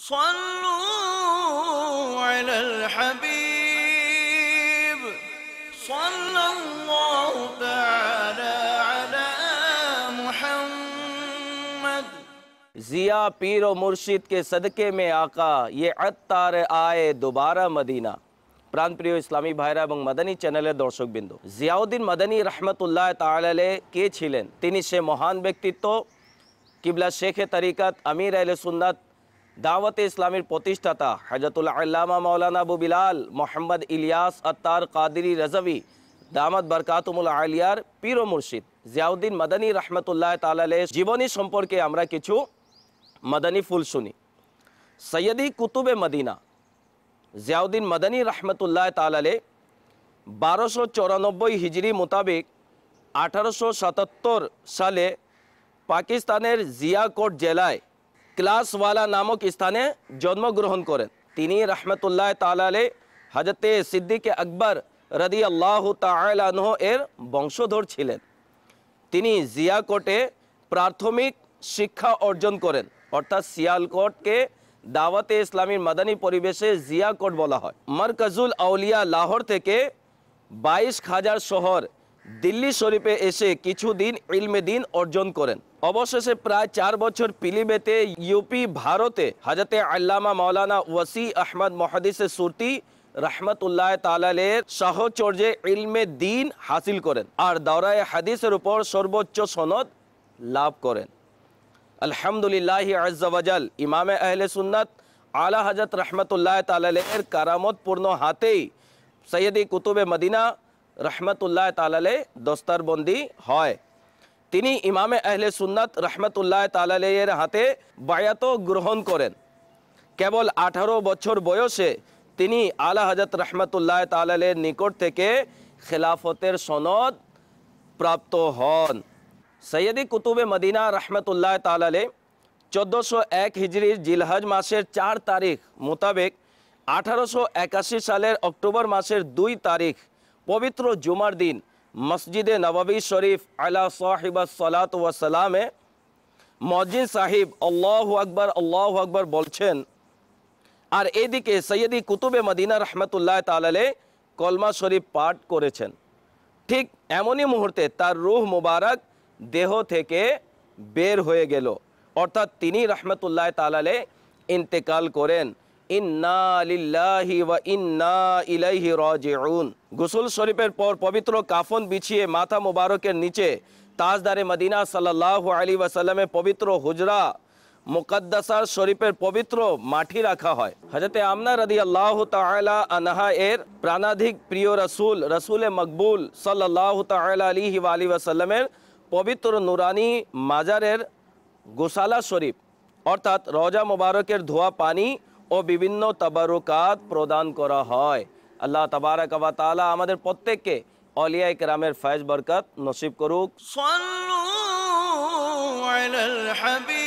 صلوا على الحبيب صلى الله تعالى على محمد। जिया पीर और मुर्शिद के सदके में आका ये अत्तार आए दोबारा मदीना। প্রাণপ্রিয় ইসলামী ভাইরা এবং মাদানী চ্যানেলের দর্শকবৃন্দ, জিয়াউদ্দিন মাদানী রহমতুল্লাহ তাআলা আলাইহি কে ছিলেন? তিনি সে মহান ব্যক্তিত্ব, কিবলা শেখে তরিকত, আমির আহলে সুন্নাত, দাওয়াতে ইসলামের প্রতিষ্ঠাতা হযরতুল আল্লামা মাওলানা আবু বিলাল মোহাম্মদ ইলিয়াস আত্তার কাদেরী রাজাভী দামাত বরকাতুমুল আলিয়ার পীর ও মুর্শিদ জিয়াউদ্দিন মাদানী রহমতুল্লাহ তাআলা আলাইহি জীবনী সম্পর্কে আমরা কিছু মাদানী ফুল শুনি। সৈয়দি কুতুবে মদিনা জিয়াউদ্দিন মাদানী রহমতুল্লাহ তাআলা আলাইহি 1294 হিজরি মোতাবেক 1877 সালে পাকিস্তানের জিয়াকোট জেলায় ক্লাসওয়ালা নামক স্থানে জন্মগ্রহণ করেন। তিনি রহমতুল্লাহ তাআলা আলাইহি হযরতে সিদ্দিক আকবর রাদিয়াল্লাহু তাআলা আনহু এর বংশধর ছিলেন। তিনি জিয়াকোটে প্রাথমিক শিক্ষা অর্জন করেন, অর্থাৎ সিয়ালকোটকে দাওয়াতে ইসলামীর মাদানী পরিবেশে জিয়াকোট বলা হয়। মারকাজুল আউলিয়া লাহোর থেকে 22,000 শহর দিল্লি শরীফে এসে কিছুদিন ইলমে দিন অর্জন করেন। অবশেষে প্রায় 4 বছর পিলিবেতে ইউপি ভারতে হযরতে আল্লামা মাওলানা ওয়াসি আহমদ মুহাদ্দিসে সুরতি রহমতুল্লাহ তাআলা আলাইহির সাহচর্যে ইলমে দিন হাসিল করেন আর দাওরায়ে হাদিসের উপর সর্বোচ্চ সনদ লাভ করেন। আলহামদুলিল্লাহি আজ্জা ওয়াজাল ইমামে আহলে সুন্নাত আলা হযরত রহমতুল্লাহ তাআলা আলাইহির কারামতপূর্ণ হাতেই সৈয়দি কুতুবে মদিনা রহমতুল্লাহ তাআলা আলাইহি দস্তরবন্দি হয়। তিনি ইমামে আহলে সুন্নাত রহমতুল্লাহ তাআলা আলাইহির হাতে বায়াত গ্রহণ করেন। কেবল 18 বছর বয়সে তিনি আলা হযরত রহমতুল্লাহ তাআলা আলাইহির নিকট থেকে খেলাফতের সনদ প্রাপ্ত হন। সৈয়দি কুতুবে মদিনা রহমতুল্লাহ তাআলা আলাইহি 1401 হিজরির জিলহজ মাসের 4 তারিখ মোতাবেক 1881 সালের অক্টোবর মাসের 2 তারিখ পবিত্র জুমার দিন মসজিদে নববী শরীফ আলা সাহিবাস সালাত ওয়াস সালামে মুয়াজ্জিন সাহিব আল্লাহু আকবার বলছেন, আর এদিকে সৈয়দি কুতুবে মদিনা রহমতুল্লাহ তাআলা আলাইহি কলমা শরীফ পাঠ করেছেন। ঠিক এমনই মুহূর্তে তার রূহ মুবারক দেহ থেকে বের হয়ে গেল, অর্থাৎ তিনি রহমতুল্লাহ তাআলা আলাইহি ইন্তেকাল করেন। ইন্না লিল্লাহি ওয়া ইন্না ইলাইহি রাজিউন। গোসল শরীফের পর পবিত্র কাফন বিছিয়ে মাথা মুবারকের নিচে তাজদারে মদিনা সাল্লাল্লাহু আলাইহি ওয়াসাল্লামের পবিত্র হুজরা মুকদ্দাসার শরীফের পবিত্র মাটি রাখা হয়। হযরতে আমনা রাদিয়াল্লাহু তাআলা আনহা এর প্রাণাধিক প্রিয় রাসূলে মকবুল সাল্লাল্লাহু তাআলা আলাইহি ওয়া আলিহি ওয়াসাল্লামের পবিত্র নুরানি মাজারের গোসালা শরীফ অর্থাৎ রওজা মুবারকের ধোয়া পানি ও বিভিন্ন তাবারুকাত প্রদান করা হয়। আল্লাহ তাবারাক ওয়া তাআলা আমাদের প্রত্যেককে আউলিয়ায়ে কেরামের ফয়েজ বরকত নসিব করুক। صلوا على الحبيب